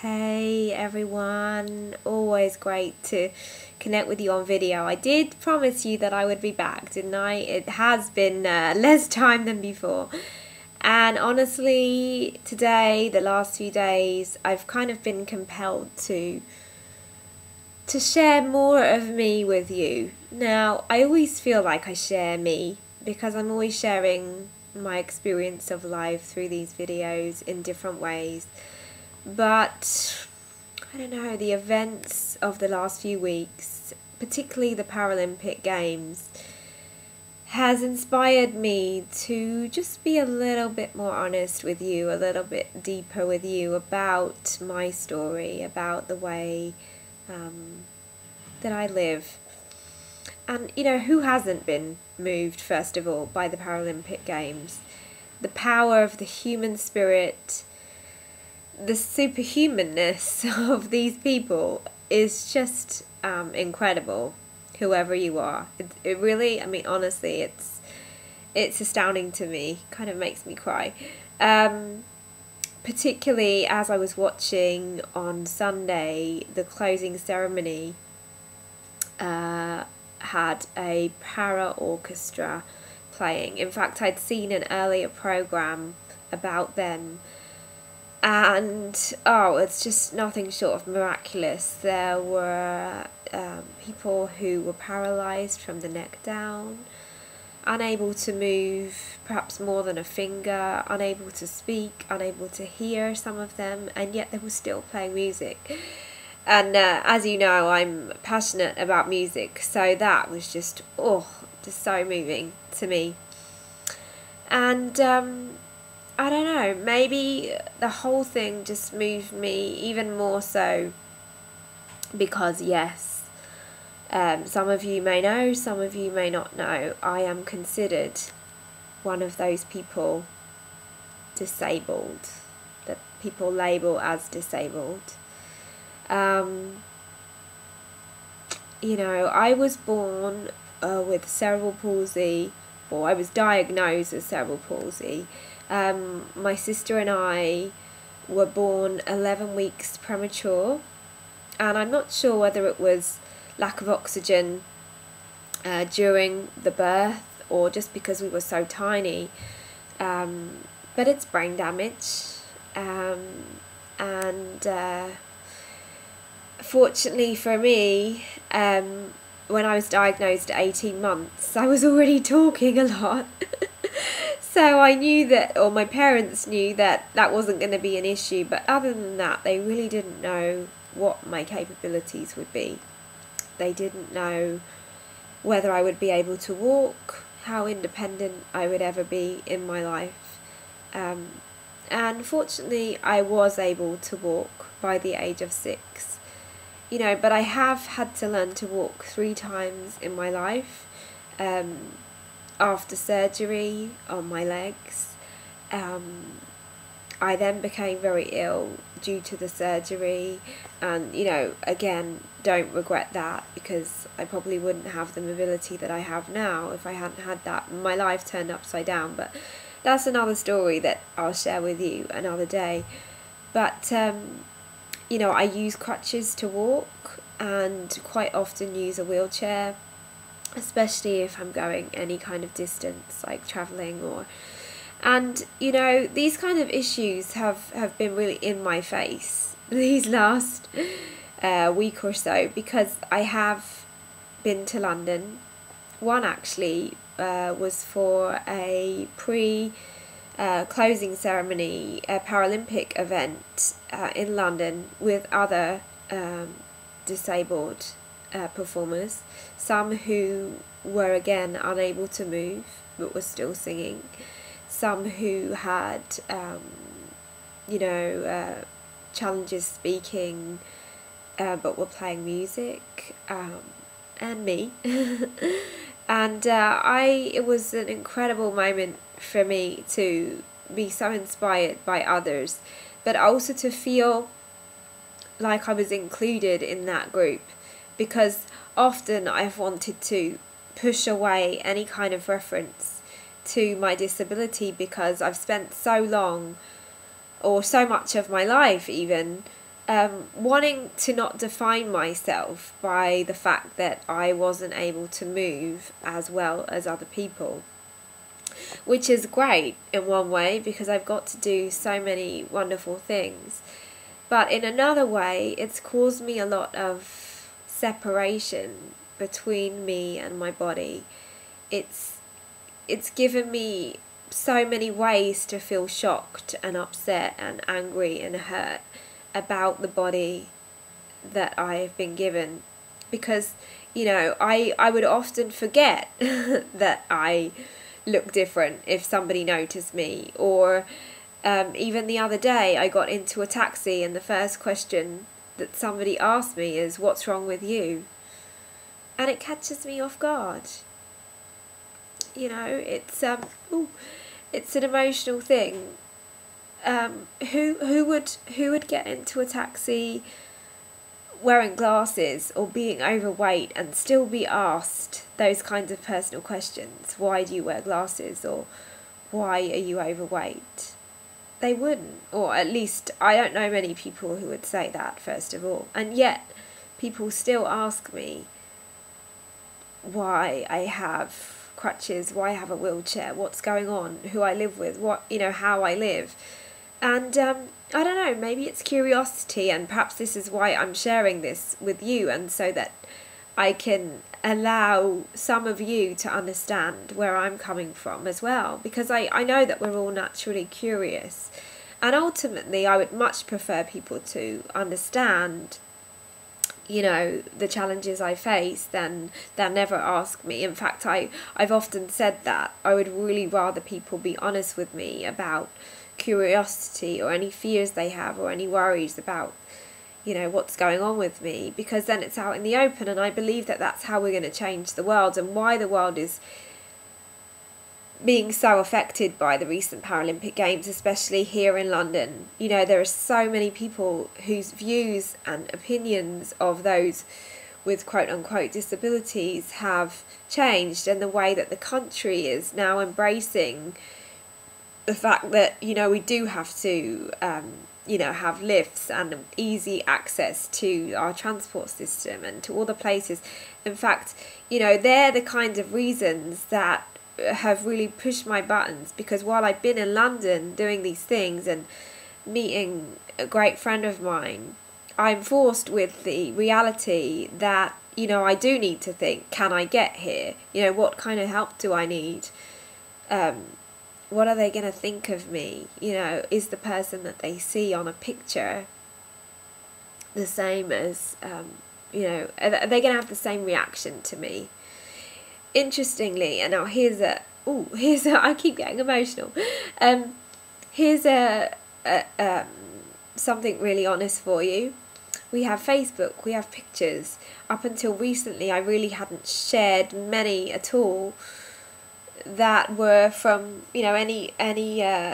Hey everyone, always great to connect with you on video. I did promise you that I would be back, didn't I? It has been less time than before. And honestly, today, the last few days, I've kind of been compelled to share more of me with you. Now, I always feel like I share me because I'm always sharing my experience of life through these videos in different ways. But I don't know, the events of the last few weeks, particularly the Paralympic Games, has inspired me to just be a little bit more honest with you, a little bit deeper with you about my story, about the way that I live. And, you know, who hasn't been moved, first of all, by the Paralympic Games? The power of the human spirit, the superhumanness of these people is just incredible, whoever you are. It really, I mean, honestly, it's astounding to me. Kind of makes me cry. Particularly as I was watching on Sunday, the closing ceremony had a para orchestra playing. In fact, I'd seen an earlier program about them, and it's just nothing short of miraculous. There were people who were paralysed from the neck down, unable to move perhaps more than a finger, unable to speak, unable to hear, some of them, and yet they were still playing music. And as you know, I'm passionate about music, so that was just so moving to me. And I don't know, maybe the whole thing just moved me even more so because, yes, some of you may know, some of you may not know, I am considered one of those people disabled, that people label as disabled. You know, I was born with cerebral palsy, or I was diagnosed with cerebral palsy. My sister and I were born 11 weeks premature, and I'm not sure whether it was lack of oxygen during the birth or just because we were so tiny, but it's brain damage, and fortunately for me, when I was diagnosed at 18 months, I was already talking a lot. So I knew that, or my parents knew that wasn't going to be an issue, but other than that, they really didn't know what my capabilities would be. They didn't know whether I would be able to walk, how independent I would ever be in my life. And fortunately, I was able to walk by the age of 6. You know, but I have had to learn to walk 3 times in my life. After surgery on my legs, I then became very ill due to the surgery, and, you know, again, don't regret that, because I probably wouldn't have the mobility that I have now if I hadn't had that. My life turned upside down, but that's another story that I'll share with you another day. But you know, I use crutches to walk and quite often use a wheelchair, especially if I'm going any kind of distance, like travelling and, you know, these kind of issues have been really in my face these last week or so, because I have been to London. One actually was for a closing ceremony, a Paralympic event in London with other disabled performers, some who were again unable to move but were still singing, some who had you know, challenges speaking but were playing music, and me. And it was an incredible moment for me to be so inspired by others, but also to feel like I was included in that group, because often I've wanted to push away any kind of reference to my disability, because I've spent so long, or so much of my life even, wanting to not define myself by the fact that I wasn't able to move as well as other people, which is great in one way because I've got to do so many wonderful things. But in another way, it's caused me a lot of separation between me and my body. It's given me so many ways to feel shocked and upset and angry and hurt about the body that I have been given, because I would often forget that I look different if somebody noticed me, or even the other day I got into a taxi and the first question that somebody asked me is, "What's wrong with you?" And it catches me off guard. It's an emotional thing. Who would get into a taxi wearing glasses or being overweight and still be asked those kinds of personal questions? Why do you wear glasses? Or why are you overweight? They wouldn't, or at least I don't know many people who would say that, first of all. And yet people still ask me why I have crutches, why I have a wheelchair, what's going on, who I live with, how I live. And I don't know, maybe it's curiosity, and perhaps this is why I'm sharing this with you, and so that I can allow some of you to understand where I'm coming from as well, because I know that we're all naturally curious, and ultimately I would much prefer people to understand the challenges I face than never ask me. In fact, I've often said that I would really rather people be honest with me about curiosity or any fears they have or any worries about what's going on with me, because then it's out in the open, and I believe that that's how we're going to change the world, and why the world is being so affected by the recent Paralympic Games, especially here in London. There are so many people whose views and opinions of those with quote-unquote disabilities have changed, and the way that the country is now embracing the fact that, we do have to, have lifts and easy access to our transport system and to all the places. In fact, they're the kind of reasons that have really pushed my buttons, because while I've been in London doing these things and meeting a great friend of mine, I'm forced with the reality that I do need to think, can I get here? What kind of help do I need? What are they going to think of me? Is the person that they see on a picture the same as are they going to have the same reaction to me? Interestingly, and now here's I keep getting emotional. Here's something really honest for you. We have Facebook, we have pictures. Up until recently, I really hadn't shared many at all that were from any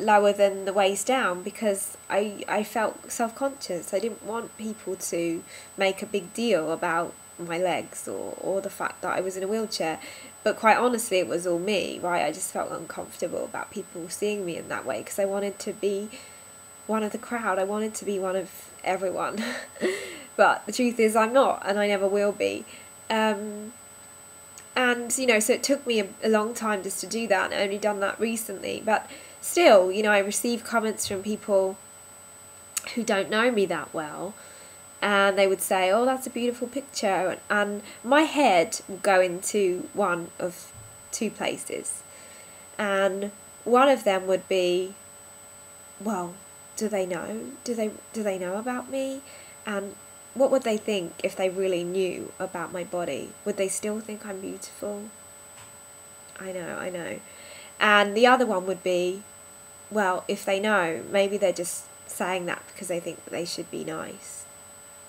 lower than the waist down, because I felt self-conscious. I didn't want people to make a big deal about my legs or the fact that I was in a wheelchair. But quite honestly, it was all me, right? I just felt uncomfortable about people seeing me in that way, because I wanted to be one of the crowd. I wanted to be one of everyone. But the truth is I'm not, and I never will be. And so it took me a long time just to do that, and I only done that recently. But still, I receive comments from people who don't know me that well, and they would say, "Oh, that's a beautiful picture," and my head will go into one of two places, and one of them would be, well, do they know? Do they know about me? And what would they think if they really knew about my body? Would they still think I'm beautiful? I know. And the other one would be, well, if they know, maybe they're just saying that because they think that they should be nice.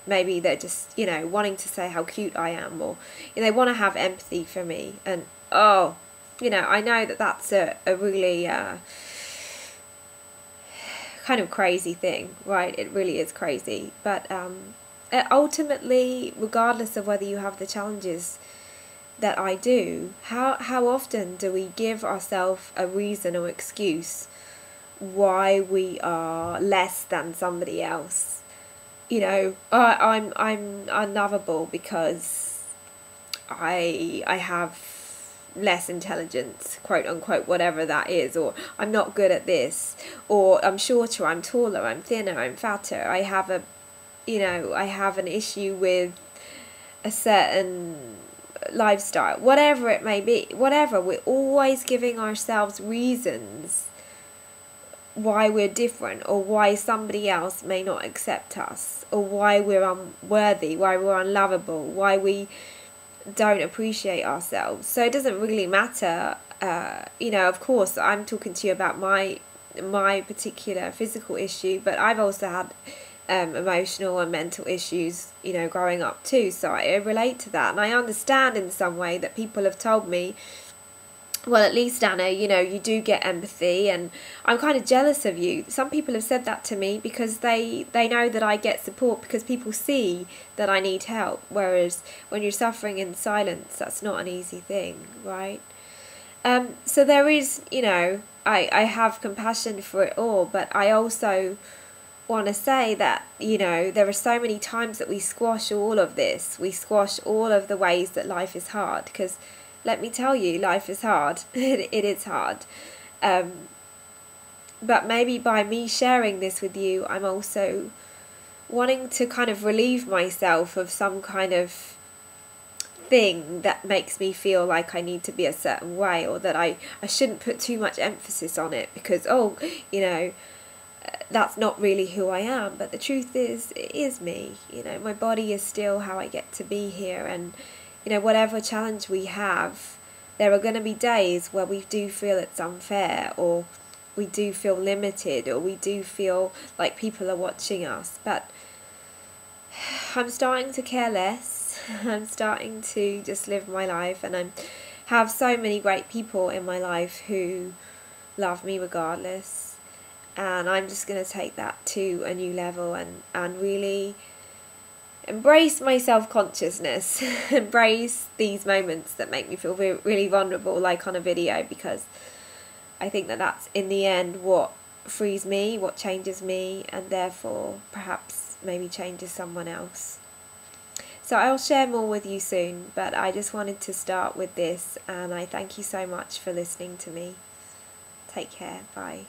Maybe they're just, wanting to say how cute I am, or they want to have empathy for me. And, I know that that's a really kind of crazy thing, right? It really is crazy. But ultimately, regardless of whether you have the challenges that I do, how often do we give ourselves a reason or excuse why we are less than somebody else? you know, I'm unlovable because I have less intelligence, quote unquote, whatever that is, or I'm not good at this, or I'm shorter, I'm taller, I'm thinner, I'm fatter, I have a, you know, I have an issue with a certain lifestyle, whatever it may be, whatever. We're always giving ourselves reasons why we're different, or why somebody else may not accept us, or why we're unworthy, why we're unlovable, why we don't appreciate ourselves. So it doesn't really matter. You know, of course, I'm talking to you about my particular physical issue, but I've also had emotional and mental issues, you know, growing up too. So I relate to that, and I understand in some way that people have told me, well, at least Anna, you know, you do get empathy, and I'm kind of jealous of you. Some people have said that to me because they know that I get support, because people see that I need help, whereas when you're suffering in silence, that's not an easy thing, right? So there is, you know, I have compassion for it all, but I also want to say that, you know, there are so many times that we squash all of this. We squash all of the ways that life is hard, because let me tell you, life is hard. It is hard. But maybe by me sharing this with you, I'm also wanting to kind of relieve myself of some kind of thing that makes me feel like I need to be a certain way, or that I shouldn't put too much emphasis on it because, oh, you know, that's not really who I am. But the truth is, it is me. You know, my body is still how I get to be here, and you know, whatever challenge we have, there are going to be days where we do feel it's unfair, or we do feel limited, or we do feel like people are watching us. But I'm starting to care less. I'm starting to just live my life, and I have so many great people in my life who love me regardless. And I'm just going to take that to a new level, and really embrace my self-consciousness, embrace these moments that make me feel really vulnerable, like on a video, because I think that that's in the end what frees me, what changes me, and therefore perhaps maybe changes someone else. So I'll share more with you soon, but I just wanted to start with this, and I thank you so much for listening to me. Take care. Bye.